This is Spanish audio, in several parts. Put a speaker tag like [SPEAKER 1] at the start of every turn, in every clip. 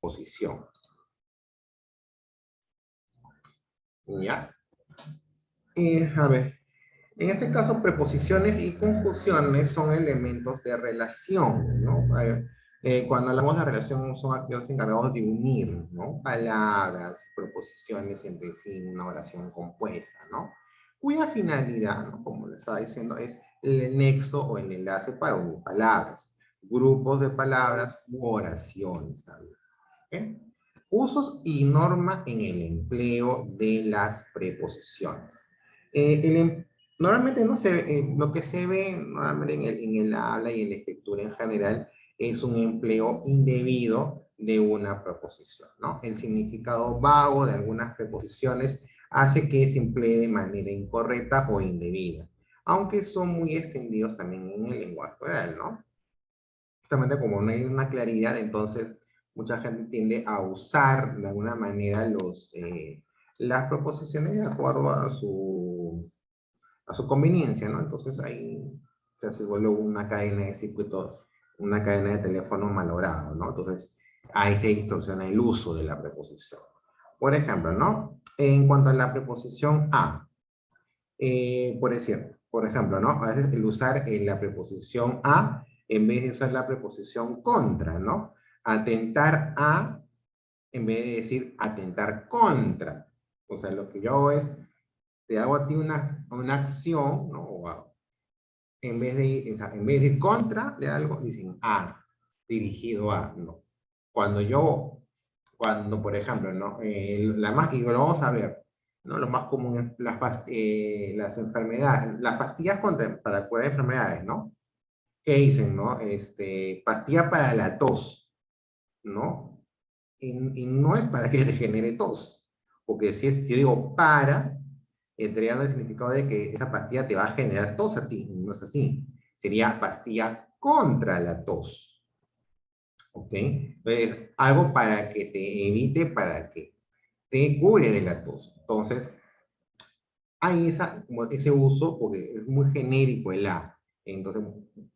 [SPEAKER 1] Posición. ¿Ya? A ver, en este caso, preposiciones y conjunciones son elementos de relación, ¿no? Cuando hablamos de relación, son aquellos encargados de unir, ¿no? Palabras, proposiciones entre sí en una oración compuesta, ¿no? Cuya finalidad, ¿no? Como le estaba diciendo, es el nexo o el enlace para unir palabras, grupos de palabras u oraciones también. ¿Okay? Usos y norma en el empleo de las preposiciones. Normalmente no se, lo que se ve normalmente en el habla y en la escritura en general es un empleo indebido de una preposición, ¿no? El significado vago de algunas preposiciones hace que se emplee de manera incorrecta o indebida, aunque son muy extendidos también en el lenguaje oral, ¿no? Justamente como no hay una claridad, entonces mucha gente tiende a usar de alguna manera las proposiciones de acuerdo a su conveniencia, ¿no? Entonces ahí se vuelve una cadena de circuitos, una cadena de teléfono malogrado, ¿no? Entonces ahí se distorsiona el uso de la preposición. Por ejemplo, ¿no? En cuanto a la preposición a, por ejemplo, ¿no? A veces el usar la preposición a en vez de usar la preposición contra, ¿no? Atentar a, en vez de decir atentar contra. O sea, lo que yo hago es, te hago a ti una acción, ¿no? En vez de decir contra de algo, dicen a, dirigido a, ¿no? Cuando por ejemplo, ¿no? Y lo vamos a ver, ¿no? Lo más común es las enfermedades, las pastillas para curar enfermedades, ¿no? ¿Qué dicen, no? Pastilla para la tos, ¿no? Y no es para que te genere tos, porque si yo digo para, estaría dando el significado de que esa pastilla te va a generar tos a ti, no es así. Sería pastilla contra la tos, ¿ok? Entonces, algo para que te evite, para que te cure de la tos. Entonces, hay como ese uso, porque es muy genérico el a. Entonces,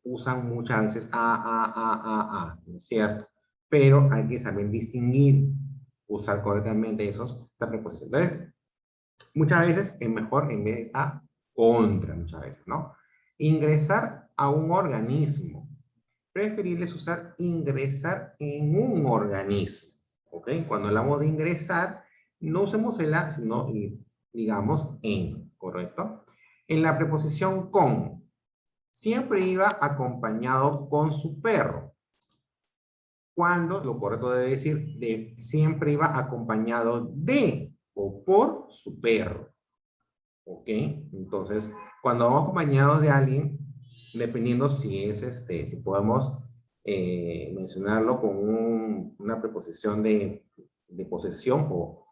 [SPEAKER 1] usan muchas veces a, ¿no es cierto? Pero hay que saber distinguir, usar correctamente esta preposición. Entonces, muchas veces es mejor en vez de a, contra, muchas veces, ¿no? Ingresar a un organismo. Preferible es usar ingresar en un organismo, ¿ok? Cuando hablamos de ingresar, no usemos el a, sino digamos en, ¿correcto? En la preposición con, siempre iba acompañado con su perro. Cuando lo correcto debe decir siempre iba acompañado de o por su perro. ¿Ok? Entonces, cuando vamos acompañados de alguien, dependiendo si es si podemos mencionarlo con una preposición de posesión o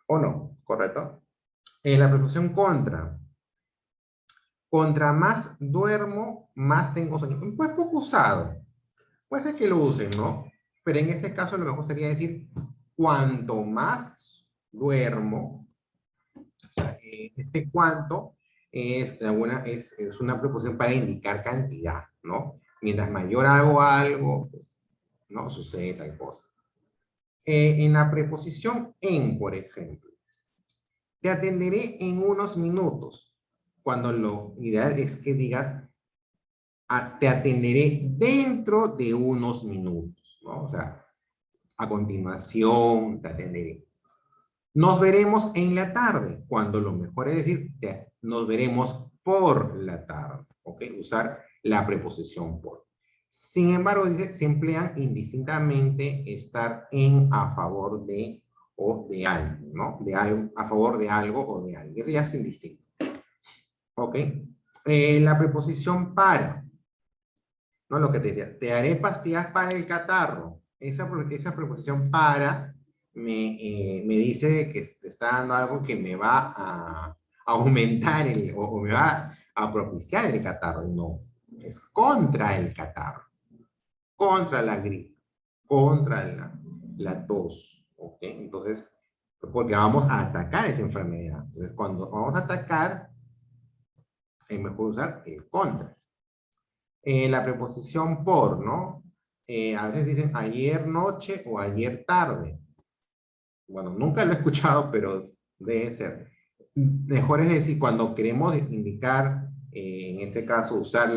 [SPEAKER 1] no, ¿correcto? En la preposición contra más duermo, más tengo sueño. Pues poco usado. Puede ser que lo usen, ¿no? Pero en este caso lo mejor sería decir, cuanto más duermo, o sea, cuanto es una preposición para indicar cantidad, ¿no? Mientras mayor hago algo, pues, no sucede tal cosa. En la preposición en, por ejemplo, te atenderé en unos minutos, cuando lo ideal es que digas, te atenderé dentro de unos minutos, ¿no? O sea, a continuación te atenderé. Nos veremos en la tarde, cuando lo mejor es decir, nos veremos por la tarde, ¿ok? Usar la preposición por. Sin embargo, dice, se emplean indistintamente estar en, a favor de o de algo, ¿no? De algo, a favor de algo o de algo. Eso ya es indistinto. ¿Ok? La preposición para, ¿no? Lo que te decía, te haré pastillas para el catarro. Esa preposición para me dice que te está dando algo que me va a aumentar o me va a propiciar el catarro. No, es contra el catarro, contra la gripe, contra la tos. ¿Ok? Entonces, porque vamos a atacar esa enfermedad. Entonces, cuando vamos a atacar, es mejor usar el contra. La preposición por, ¿no? A veces dicen ayer noche o ayer tarde. Bueno, nunca lo he escuchado, pero debe ser. Mejor es decir, cuando queremos indicar, en este caso, usar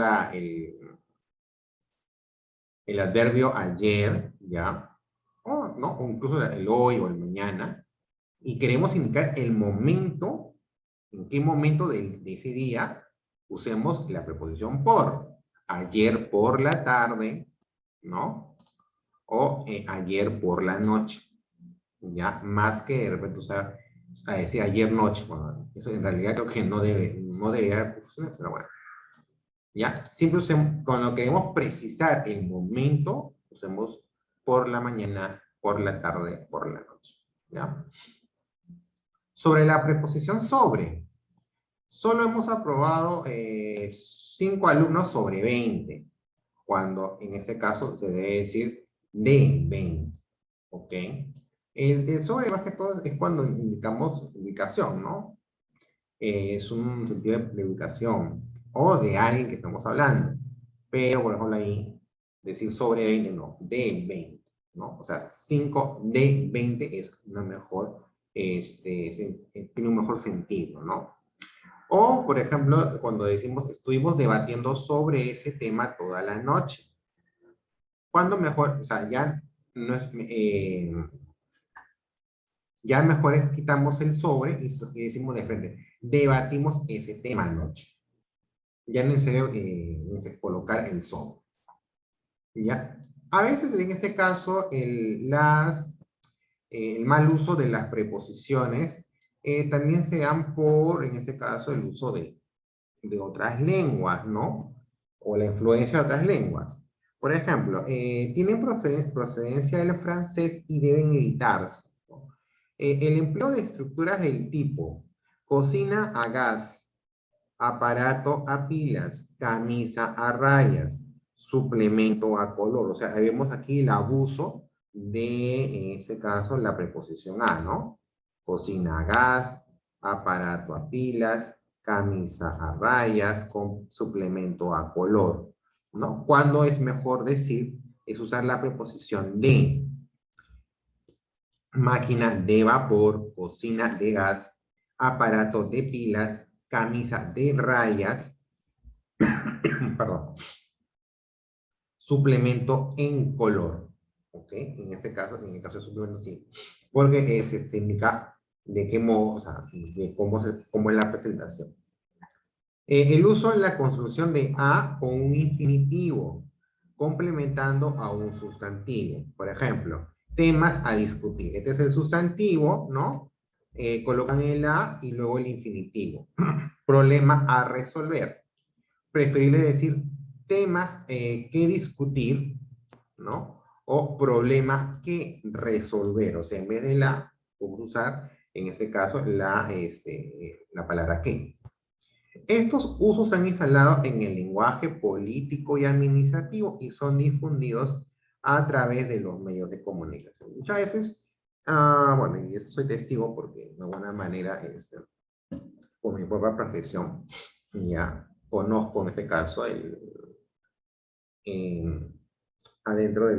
[SPEAKER 1] el adverbio ayer, ¿ya? O, ¿no? O incluso el hoy o el mañana, y queremos indicar el momento, en qué momento de ese día usemos la preposición por. Ayer por la tarde, ¿no? O ayer por la noche, ¿ya? Más que de repente usar, a decir ayer noche. Bueno, eso en realidad creo que no debe haber confusiones, pero bueno. ¿Ya? Siempre usemos, cuando queremos precisar el momento, usemos por la mañana, por la tarde, por la noche. ¿Ya? Sobre la preposición sobre, solo hemos aprobado 5 alumnos sobre 20, cuando en este caso se debe decir de 20. ¿Ok? El sobre más que todo es cuando indicamos ubicación, ¿no? Es un sentido de ubicación o de alguien que estamos hablando. Pero, por ejemplo, ahí decir sobre 20, no, de 20, ¿no? O sea, 5 de 20 es una mejor, tiene un mejor sentido, ¿no? O, por ejemplo, cuando decimos estuvimos debatiendo sobre ese tema toda la noche. ¿Cuándo mejor? O sea, ya no es, ya mejor es quitamos el sobre y decimos de frente, debatimos ese tema anoche. Ya no es necesario colocar el sobre. ¿Ya? A veces en este caso el mal uso de las preposiciones también se dan por, en este caso, el uso de otras lenguas, ¿no? O la influencia de otras lenguas. Por ejemplo, tienen procedencia del francés y deben evitarse, ¿no? El empleo de estructuras del tipo cocina a gas, aparato a pilas, camisa a rayas, suplemento a color. O sea, vemos aquí el abuso de, en este caso, la preposición a, ¿no? Cocina a gas, aparato a pilas, camisa a rayas, con suplemento a color, ¿no? ¿Cuándo es mejor decir? Es usar la preposición de. Máquina de vapor, cocina de gas, aparato de pilas, camisa de rayas, perdón, suplemento en color. ¿Ok? En este caso, en el caso de suplemento, sí. Porque se indica de qué modo, o sea, de cómo es la presentación. El uso en la construcción de a con un infinitivo, complementando a un sustantivo. Por ejemplo, temas a discutir. Este es el sustantivo, ¿no? Colocan el a y luego el infinitivo. Problema a resolver. Preferible decir temas que discutir, ¿no? O problemas que resolver. O sea, en vez de la, vamos a usar, en este caso, la palabra que. Estos usos se han instalado en el lenguaje político y administrativo y son difundidos a través de los medios de comunicación. Muchas veces, bueno, y eso soy testigo porque de alguna manera, por mi propia profesión, ya conozco en este caso adentro de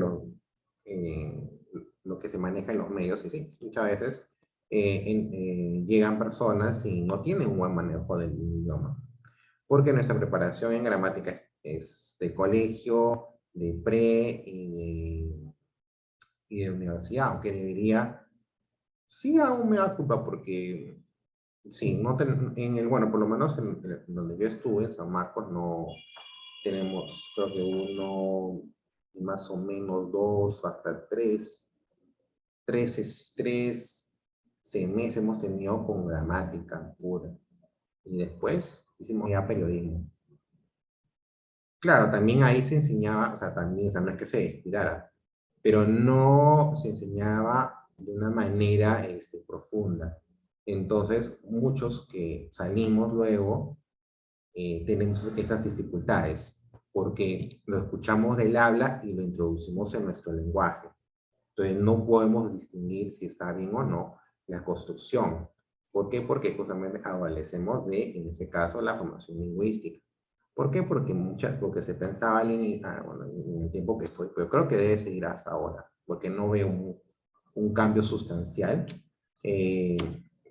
[SPEAKER 1] lo que se maneja en los medios, y sí, muchas veces llegan personas y no tienen un buen manejo del idioma porque nuestra preparación en gramática es de colegio, de pre y de universidad, aunque debería, sí aún me da culpa porque, sí, no en el, bueno, por lo menos en donde yo estuve, en San Marcos, no tenemos, creo que uno, más o menos dos, hasta tres semestres hemos tenido con gramática pura. Y después hicimos ya periodismo. Claro, también ahí se enseñaba, o sea, también, o sea, no es que se descuidara, pero no se enseñaba de una manera profunda. Entonces, muchos que salimos luego tenemos esas dificultades, porque lo escuchamos del habla y lo introducimos en nuestro lenguaje. Entonces, no podemos distinguir si está bien o no la construcción. ¿Por qué? Porque justamente adolecemos de, en este caso, la formación lingüística. ¿Por qué? Porque se pensaba al inicio, bueno, en el tiempo que estoy, pero creo que debe seguir hasta ahora, porque no veo un cambio sustancial, eh,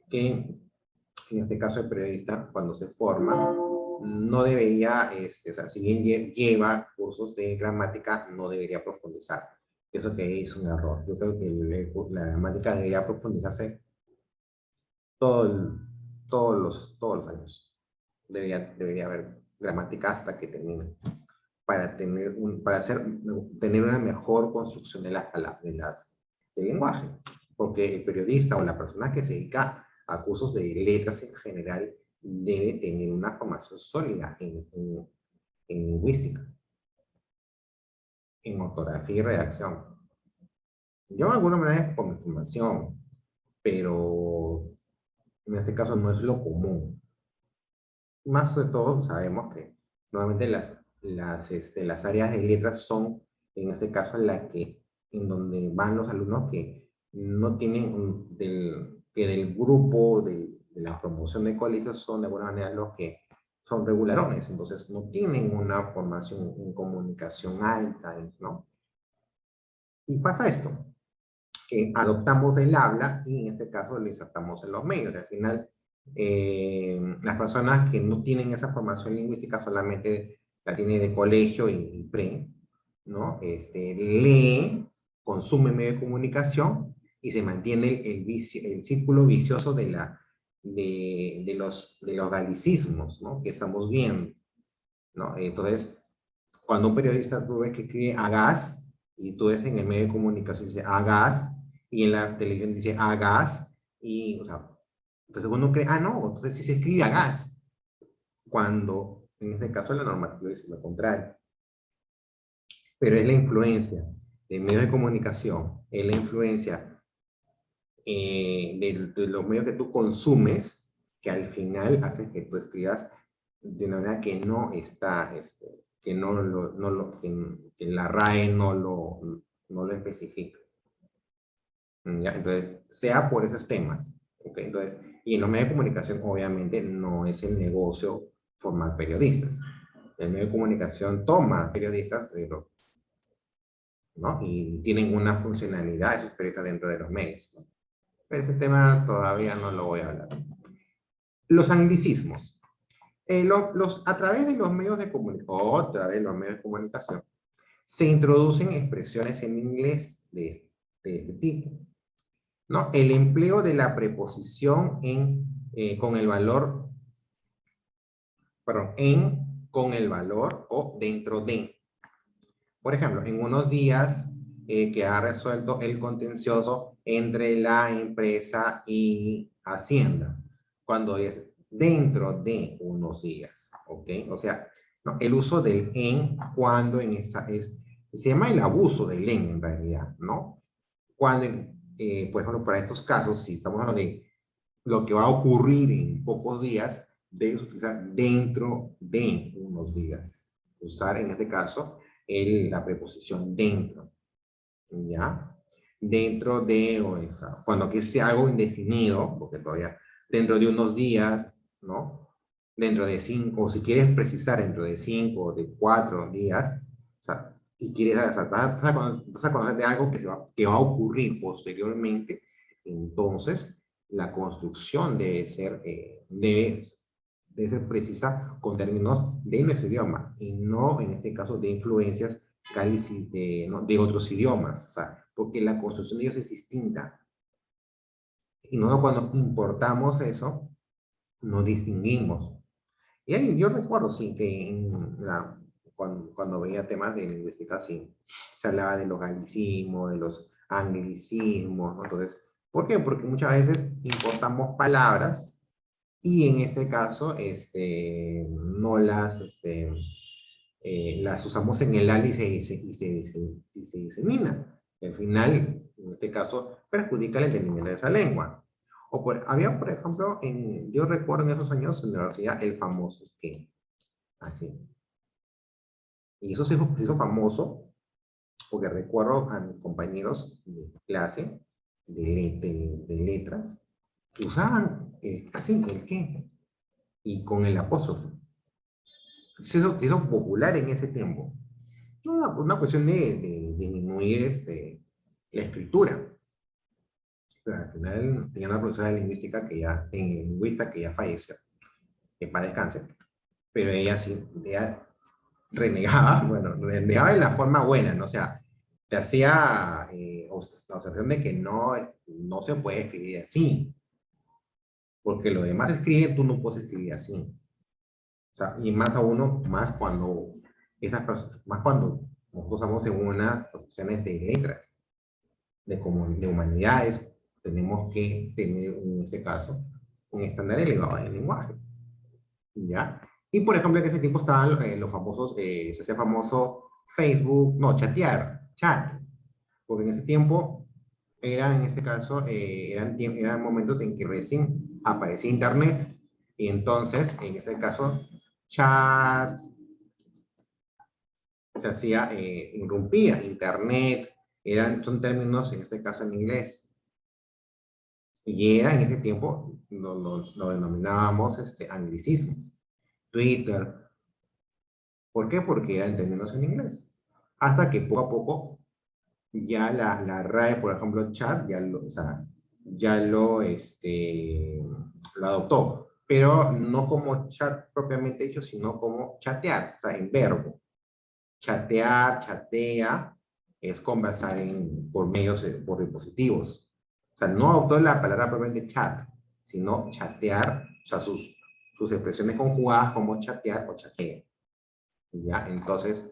[SPEAKER 1] que en este caso el periodista, cuando se forma, no debería, o sea, si bien lleva cursos de gramática, no debería profundizar. Eso que es un error. Yo creo que la gramática debería profundizarse todo todos los años. Debería haber gramática hasta que termine, para tener una mejor construcción de las palabras, del lenguaje. Porque el periodista o la persona que se dedica a cursos de letras en general debe tener una formación sólida en lingüística, en ortografía y redacción. Yo de alguna manera con mi formación, pero en este caso no es lo común. Más de todo sabemos que normalmente las áreas de letras son, en este caso, en donde van los alumnos que no tienen, que del grupo de la promoción de colegios son de alguna manera los que son regularones, entonces no tienen una formación en comunicación alta, ¿no? Y pasa esto, que adoptamos del habla y en este caso lo insertamos en los medios. Al final, las personas que no tienen esa formación lingüística solamente la tienen de colegio y pre, ¿no? Lee, consume medio de comunicación y se mantiene el círculo vicioso de los galicismos, ¿no? Que estamos viendo, ¿no? Entonces, cuando un periodista tú ves que escribe agaz, y tú ves en el medio de comunicación dice agaz, y en la televisión dice agaz, y, o sea, entonces uno cree, no, entonces sí se escribe agaz, cuando en este caso la normativa dice lo contrario. Pero es la influencia de medios de comunicación, es la influencia de los medios que tú consumes, que al final hace que tú escribas de una manera que no está, que que la RAE no lo especifica. ¿Ya? Entonces, sea por esos temas, ¿ok? Entonces, y en los medios de comunicación, obviamente, no es el negocio formar periodistas. El medio de comunicación toma periodistas, ¿no? Y tienen una funcionalidad esos periodistas dentro de los medios, ¿no? Pero ese tema todavía no lo voy a hablar. Los anglicismos. A través de los medios de comunicación, se introducen expresiones en inglés de este tipo, ¿no? El empleo de la preposición con el valor, perdón, con el valor o dentro de. Por ejemplo, en unos días que ha resuelto el contencioso entre la empresa y Hacienda, cuando es dentro de unos días, ¿ok? O sea, ¿no? El uso del en cuando se llama el abuso del en realidad, ¿no? Cuando, por ejemplo, para estos casos, si estamos hablando de lo que va a ocurrir en pocos días, debes utilizar dentro de unos días. Usar en este caso la preposición dentro, ¿ya? Dentro de, o sea, cuando aquí sea algo indefinido, porque todavía dentro de unos días, ¿no? Dentro de 5, o si quieres precisar dentro de 5 o de 4 días, o sea, y quieres, o sea, vas a conocer de algo que va a ocurrir posteriormente, entonces la construcción debe ser precisa con términos de nuestro idioma y no, en este caso, de influencias ¿no? de otros idiomas, o sea, porque la construcción de ellos es distinta. Y no cuando importamos eso, no distinguimos. Y yo recuerdo, sí, que cuando veía temas de lingüística, sí, se hablaba de los galicismos, de los anglicismos, ¿no? Entonces, ¿por qué? Porque muchas veces importamos palabras y en este caso, no las usamos en el AL y se disemina. Y al final, en este caso, perjudica el entendimiento de esa lengua. Había, por ejemplo, yo recuerdo en esos años en la universidad el famoso que, así. Y eso se hizo famoso porque recuerdo a mis compañeros de clase de letras que usaban así el qué y con el apóstrofo. se hizo popular en ese tiempo. Una cuestión de disminuir la escritura. Pero al final tenía una profesora de lingüística lingüista que ya falleció, que para descanse, pero ella sí, ella renegaba, bueno, renegaba de la forma buena, ¿no? O sea, te hacía la observación de que no se puede escribir así, porque lo demás escribe, tú no puedes escribir así. O sea, y más a uno, más cuando nosotros estamos en unas profesiones de letras, de humanidades, tenemos que tener, en este caso, un estándar elevado del lenguaje, ¿ya? Y por ejemplo, en ese tiempo estaban los famosos, se hacía famoso Facebook, no, chat, porque en ese tiempo en este caso, eran momentos en que recién aparecía Internet, y entonces, en este caso, chat, se hacía, irrumpía, Internet, son términos, en este caso en inglés, y en ese tiempo, lo denominábamos anglicismo. Twitter, ¿por qué? Porque eran términos en inglés. Hasta que poco a poco ya la RAE, por ejemplo, chat, o sea, ya lo adoptó, pero no como chat propiamente dicho, sino como chatear, o sea, en verbo. Chatear, chatea, es conversar por dispositivos. O sea, no adoptó la palabra propiamente chat, sino chatear, o sea, sus expresiones conjugadas como chatear o chatea. ¿Ya? Entonces,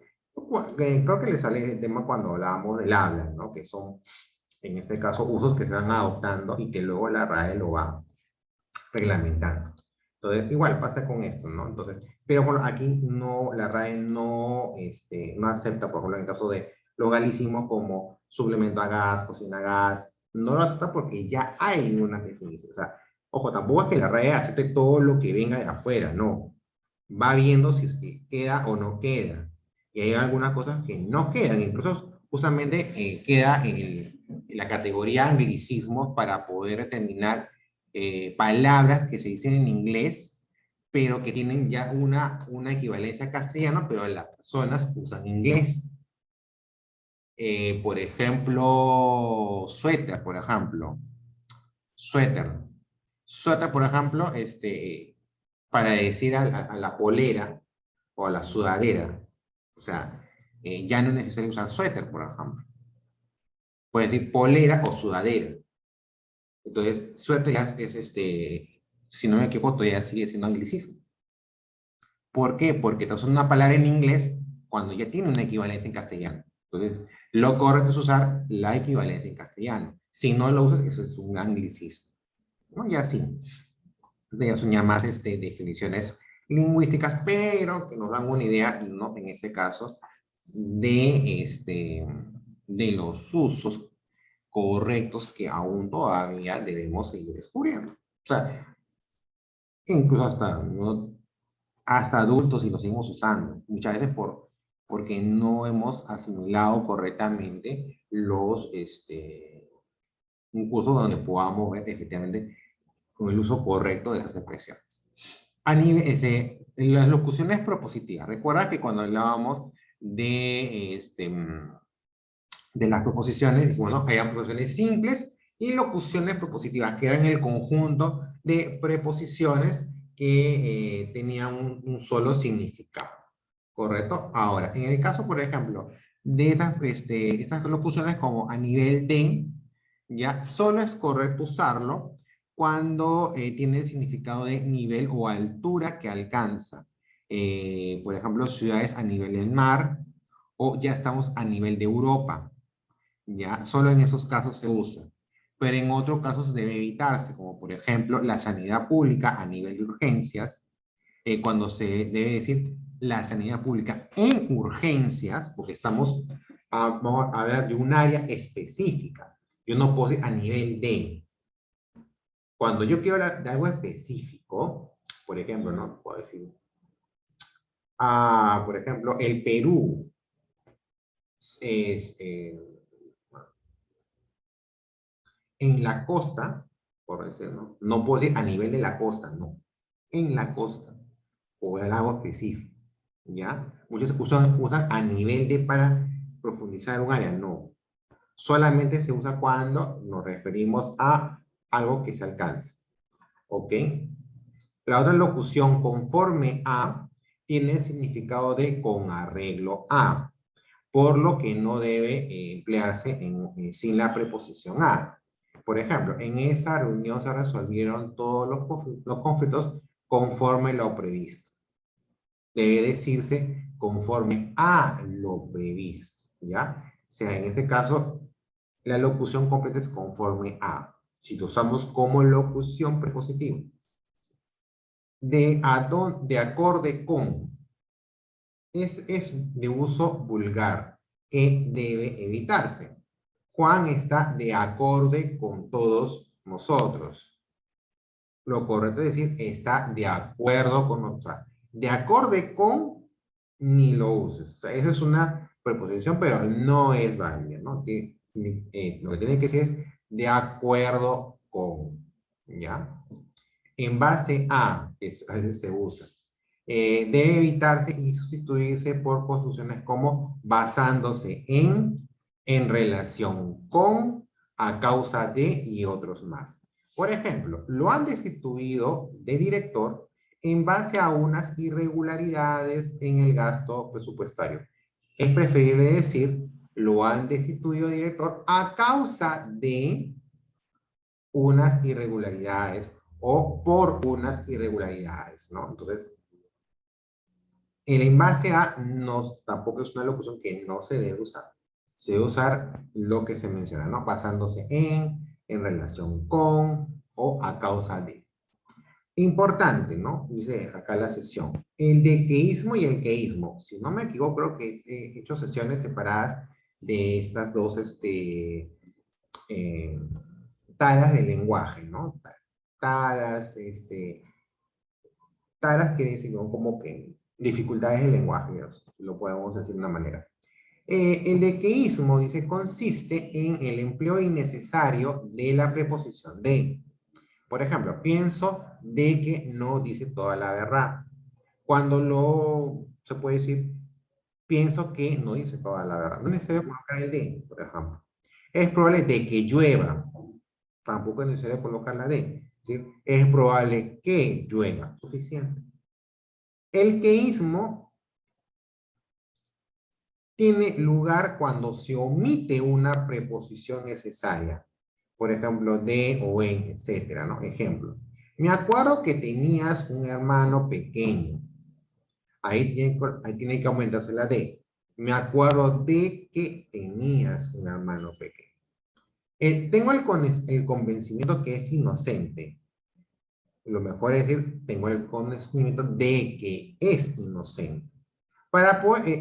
[SPEAKER 1] creo que le sale el tema cuando hablábamos del habla, ¿no? Que son, en este caso, usos que se van adoptando y que luego la RAE lo va reglamentando. Entonces, igual pasa con esto, ¿no? Entonces, pero bueno, aquí no, la RAE no acepta, por ejemplo, en el caso de los galicismos como suplemento a gas, cocina a gas, no lo acepta porque ya hay unas definiciones. O sea, ojo, tampoco es que la RAE acepte todo lo que venga de afuera, no. Va viendo si es que queda o no queda. Y hay algunas cosas que no quedan, incluso justamente queda en la categoría anglicismos para poder determinar palabras que se dicen en inglés, pero que tienen ya una equivalencia a castellano, pero las personas usan inglés. Por ejemplo, suéter, por ejemplo. Suéter. Suéter, por ejemplo, para decir a la polera o a la sudadera. O sea, ya no es necesario usar suéter, por ejemplo. Puede decir polera o sudadera. Entonces, suéter ya si no me equivoco, todavía sigue siendo anglicismo. ¿Por qué? Porque es una palabra en inglés cuando ya tiene una equivalencia en castellano. Entonces, lo correcto es usar la equivalencia en castellano. Si no lo usas, eso es un anglicismo, ¿no? Y así. Ya son ya más definiciones lingüísticas, pero que nos dan una idea, ¿no? En este caso, de los usos correctos que aún todavía debemos seguir descubriendo. O sea, incluso hasta adultos y lo seguimos usando, muchas veces porque no hemos asimilado correctamente un curso donde podamos ver efectivamente con el uso correcto de esas expresiones. En las locuciones propositivas, recuerda que cuando hablábamos de las proposiciones, dijimos, ¿no? Que hay proposiciones simples y locuciones propositivas, que eran el conjunto de preposiciones que tenían un solo significado, ¿correcto? Ahora, en el caso, por ejemplo, de estas locuciones como a nivel de, ya solo es correcto usarlo cuando tiene el significado de nivel o altura que alcanza. Por ejemplo, ciudades a nivel del mar o ya estamos a nivel de Europa. ¿Ya? Solo en esos casos se usa. Pero en otros casos debe evitarse, como por ejemplo la sanidad pública a nivel de urgencias, cuando se debe decir la sanidad pública en urgencias, porque vamos a hablar de un área específica. Yo no puedo decir a nivel de. Cuando yo quiero hablar de algo específico, por ejemplo, no puedo decir, por ejemplo, el Perú es, en la costa, por decirlo, no puedo decir a nivel de la costa, no. En la costa, o el algo específico. ¿ya? Muchos usan a nivel de para profundizar un área, no. Solamente se usa cuando nos referimos a algo que se alcanza, ¿ok? La otra locución, conforme a, tiene el significado de con arreglo a, por lo que no debe emplearse sin la preposición a. Por ejemplo, en esa reunión se resolvieron todos los conflictos conforme lo previsto. Debe decirse conforme a lo previsto, ¿ya? O sea, en este caso, la locución completa es conforme a. Si lo usamos como locución prepositiva, de acorde con, es de uso vulgar, que debe evitarse. Juan está de acorde con todos nosotros. Lo correcto es decir, está de acuerdo con nosotros. De acorde con, ni lo uses. O sea, esa es una preposición, pero no es válida, ¿no? Lo que tiene que decir es de acuerdo con, ¿ya? En base a veces se usa. Debe evitarse y sustituirse por construcciones como basándose en relación con, a causa de y otros más. Por ejemplo, lo han destituido de director en base a unas irregularidades en el gasto presupuestario. Es preferible decir, lo han destituido de director a causa de unas irregularidades o por unas irregularidades, ¿no? Entonces, el en base a no, tampoco es una locución que no se debe usar. Se debe usar lo que se menciona, ¿no? Basándose en relación con o a causa de. Importante, ¿no? Dice acá la sesión. El dequeísmo y el queísmo. Si no me equivoco, creo que he hecho sesiones separadas de estas dos, eh, taras del lenguaje, ¿no? Taras, taras quiere decir, ¿no? Como que dificultades del lenguaje, digamos, lo podemos decir de una manera. El dequeísmo, dice, consiste en el empleo innecesario de la preposición de. Por ejemplo, pienso de que no dice toda la verdad. Se puede decir, pienso que no dice toda la verdad. No es necesario colocar el de, por ejemplo. Es probable de que llueva. Tampoco es necesario colocar la de. Es decir, es probable que llueva. Suficiente. El queísmo tiene lugar cuando se omite una preposición necesaria. Por ejemplo, de o en, etcétera, ¿no? Ejemplo. Me acuerdo que tenías un hermano pequeño. Ahí tiene que aumentarse la de. Me acuerdo de que tenías un hermano pequeño. Tengo el convencimiento que es inocente. Lo mejor es decir, tengo el conocimiento de que es inocente.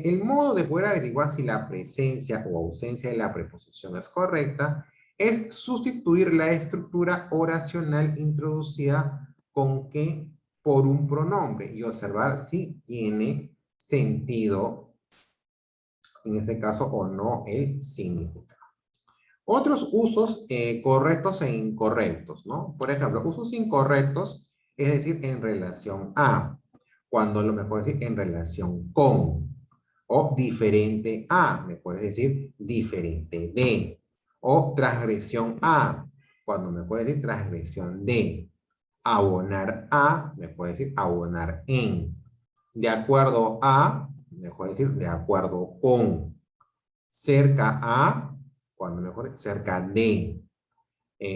[SPEAKER 1] El modo de poder averiguar si la presencia o ausencia de la preposición es correcta es sustituir la estructura oracional introducida con que por un pronombre y observar si tiene sentido, en este caso, o no el significado. Otros usos correctos e incorrectos, ¿no? Por ejemplo, usos incorrectos, es decir, en relación a, cuando lo mejor es decir en relación con, o diferente a, me puedes decir diferente de, o transgresión a, cuando me puedes decir transgresión de, abonar a, me puedes decir abonar en, de acuerdo a, me puedes decir de acuerdo con, cerca a, cuando mejor cerca de,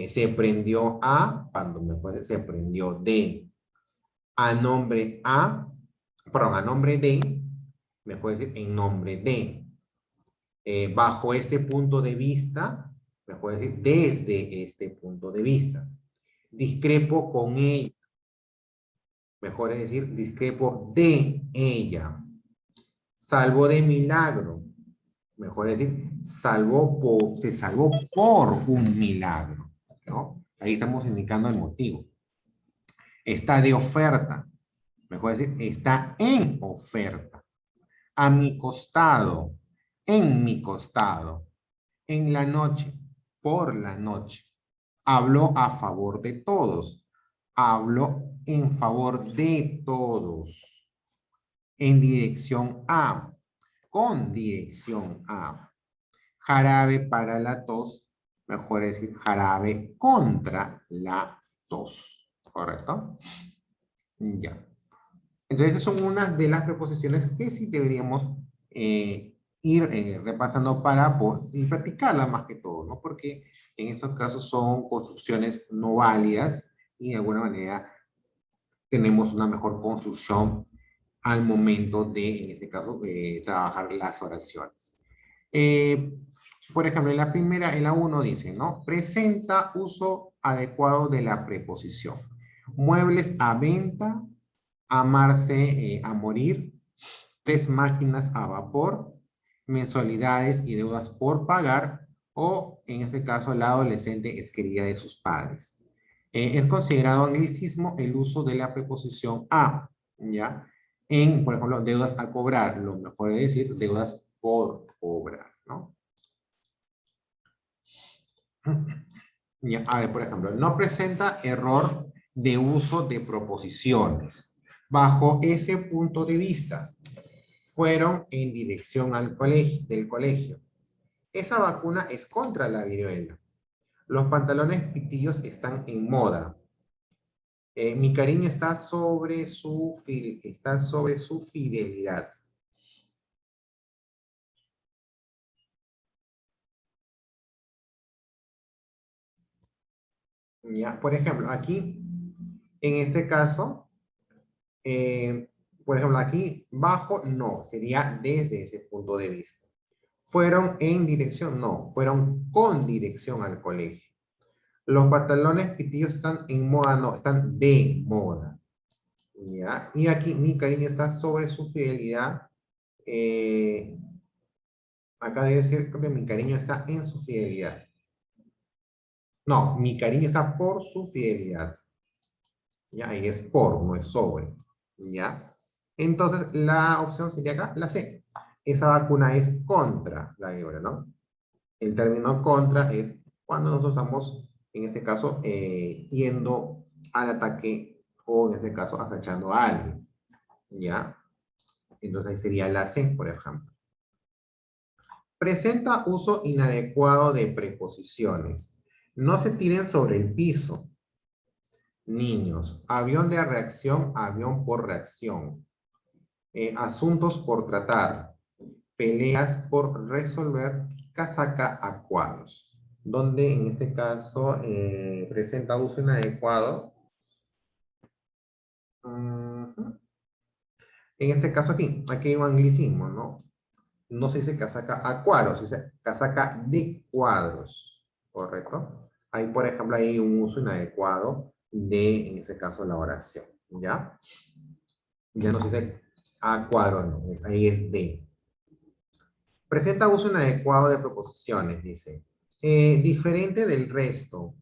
[SPEAKER 1] se prendió a, cuando mejor se prendió de, a nombre a, perdón, a nombre de, mejor decir en nombre de, bajo este punto de vista, mejor decir desde este punto de vista, discrepo con ella, mejor es decir discrepo de ella, salvo de milagro, mejor decir, se salvó por un milagro, ¿no? Ahí estamos indicando el motivo. Está de oferta, mejor decir, está en oferta. A mi costado, en mi costado, en la noche, por la noche. Hablo a favor de todos. Hablo en favor de todos. en dirección a, con dirección a. Jarabe para la tos, mejor decir jarabe contra la tos, ¿correcto? Ya. Entonces, estas son unas de las preposiciones que sí deberíamos ir repasando para y practicarlas más que todo, ¿no? Porque en estos casos son construcciones no válidas y de alguna manera tenemos una mejor construcción al momento de, en este caso, trabajar las oraciones. Eh, por ejemplo, en la primera, en la 1 dice, ¿no? Presenta uso adecuado de la preposición. Muebles a venta, amarse a morir, 3 máquinas a vapor, mensualidades y deudas por pagar, o en este caso la adolescente es querida de sus padres. Es considerado anglicismo el uso de la preposición a, ¿ya? En, por ejemplo, deudas a cobrar, lo mejor es decir deudas por cobrar, ¿no? Ya, a ver, por ejemplo, no presenta error de uso de proposiciones. Bajo ese punto de vista, fueron en dirección del colegio. Esa vacuna es contra la viruela. Los pantalones pitillos están en moda. Mi cariño está está sobre su fidelidad. Ya, por ejemplo, aquí, en este caso, por ejemplo, aquí, bajo, no, sería desde ese punto de vista. ¿Fueron en dirección? No, fueron con dirección al colegio. Los pantalones pitillos están en moda, no, están de moda. ¿Ya? Y aquí mi cariño está sobre su fidelidad. Eh, acá debe decir que mi cariño está en su fidelidad. No, mi cariño está por su fidelidad. ¿Ya? Ahí es por, no es sobre. ¿Ya? Entonces, la opción sería acá, la C. Esa vacuna es contra la víbora, ¿no? El término contra es cuando nosotros estamos, en este caso, yendo al ataque o, en este caso, acechando a alguien. ¿Ya? Entonces, ahí sería la C, por ejemplo. Presenta uso inadecuado de preposiciones. No se tiren sobre el piso. Niños. Avión de reacción, avión por reacción. Asuntos por tratar. Peleas por resolver, casaca a cuadros. Donde en este caso presenta uso inadecuado. En este caso aquí hay un anglicismo, ¿no? No se dice casaca a cuadros, se dice casaca de cuadros, ¿correcto? Ahí, por ejemplo, hay un uso inadecuado de, en este caso, la oración, ¿ya? Ya no se dice a cuadros, no, ahí es de. Presenta uso inadecuado de preposiciones, dice. Diferente del resto,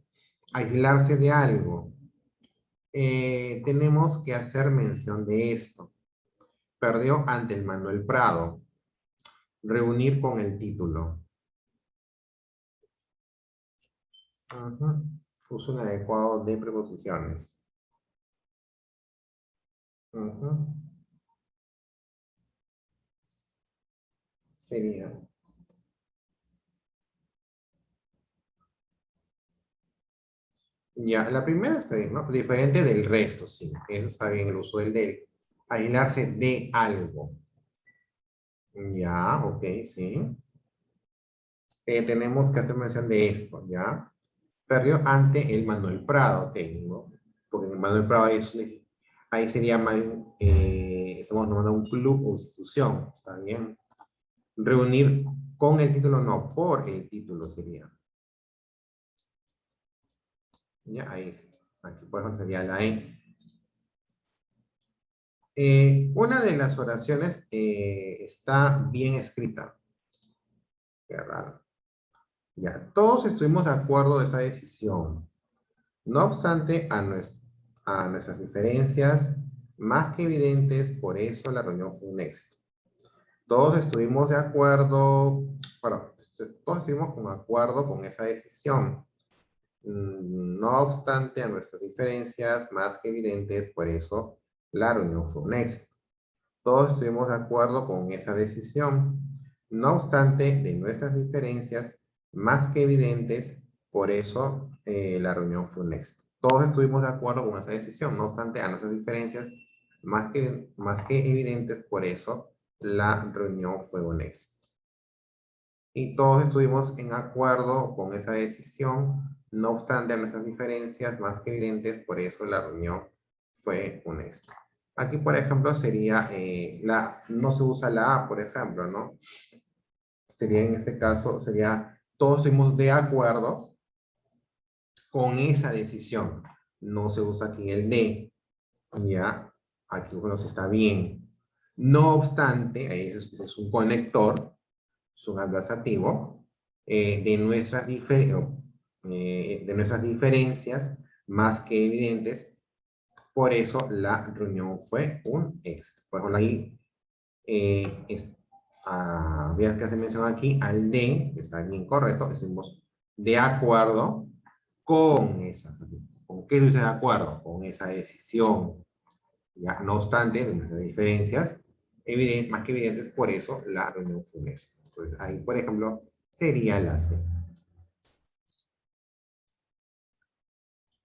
[SPEAKER 1] aislarse de algo. Tenemos que hacer mención de esto. Perdió ante el Manuel Prado. Reunir con el título. Uso inadecuado de preposiciones. Sería. Ya, la primera está bien, ¿no? Diferente del resto, sí. Eso está bien, el uso del de. Aislarse de algo. Ya, ok, sí. Tenemos que hacer mención de esto, ¿ya? Perdió ante el Manuel Prado, ok, ¿no? Porque el Manuel Prado ahí sería más, estamos nombrando un club o institución, ¿está bien? Reunir con el título, no, por el título sería. Ya, ahí sí. Aquí por ejemplo sería la E. Una de las oraciones está bien escrita. Qué raro. Ya, todos estuvimos de acuerdo de esa decisión. No obstante, a nuestras diferencias más que evidentes, por eso la reunión fue un éxito. Todos estuvimos de acuerdo, bueno, todos estuvimos con acuerdo con esa decisión. No obstante, a nuestras diferencias más que evidentes, por eso la reunión fue un éxito. Todos estuvimos de acuerdo con esa decisión. No obstante, de nuestras diferencias más que evidentes, por eso la reunión fue un éxito. Todos estuvimos de acuerdo con esa decisión. No obstante, a nuestras diferencias más que evidentes, por eso la reunión fue un éxito. Y todos estuvimos en acuerdo con esa decisión. No obstante, a nuestras diferencias más que evidentes, por eso la reunión fue un éxito. Aquí, por ejemplo, sería no se usa la A, por ejemplo, ¿no? Sería en este caso, sería todos estuvimos de acuerdo con esa decisión. No se usa aquí el de, ya, aquí uno se está bien. No obstante, ahí es un conector, es un adversativo, de nuestras diferencias más que evidentes. Por eso la reunión fue un éxito. Por ejemplo, ahí había que hacer mención aquí al de, que está bien correcto, estuvimos de acuerdo con esa. ¿Con qué estoy de acuerdo? Con esa decisión. ¿Ya? No obstante, de nuestras diferencias, más que evidentes, por eso la reunión fue un éxito. Entonces, ahí, por ejemplo, sería la C.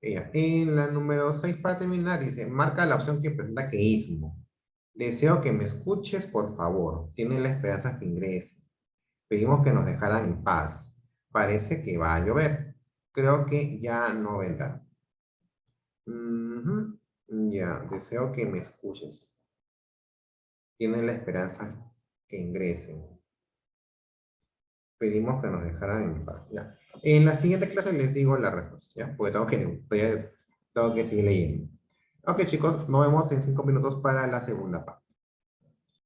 [SPEAKER 1] En la número 6 para terminar, dice, marca la opción que presenta queísmo. Deseo que me escuches, por favor. Tienen la esperanza que ingrese. Pedimos que nos dejaran en paz. Parece que va a llover. Creo que ya no vendrá. Ujú. Ya, deseo que me escuches. Tienen la esperanza que ingresen. Pedimos que nos dejaran en paz. Ya. En la siguiente clase les digo la respuesta, ¿ya? Porque tengo que seguir leyendo. Ok, chicos, nos vemos en 5 minutos para la segunda parte.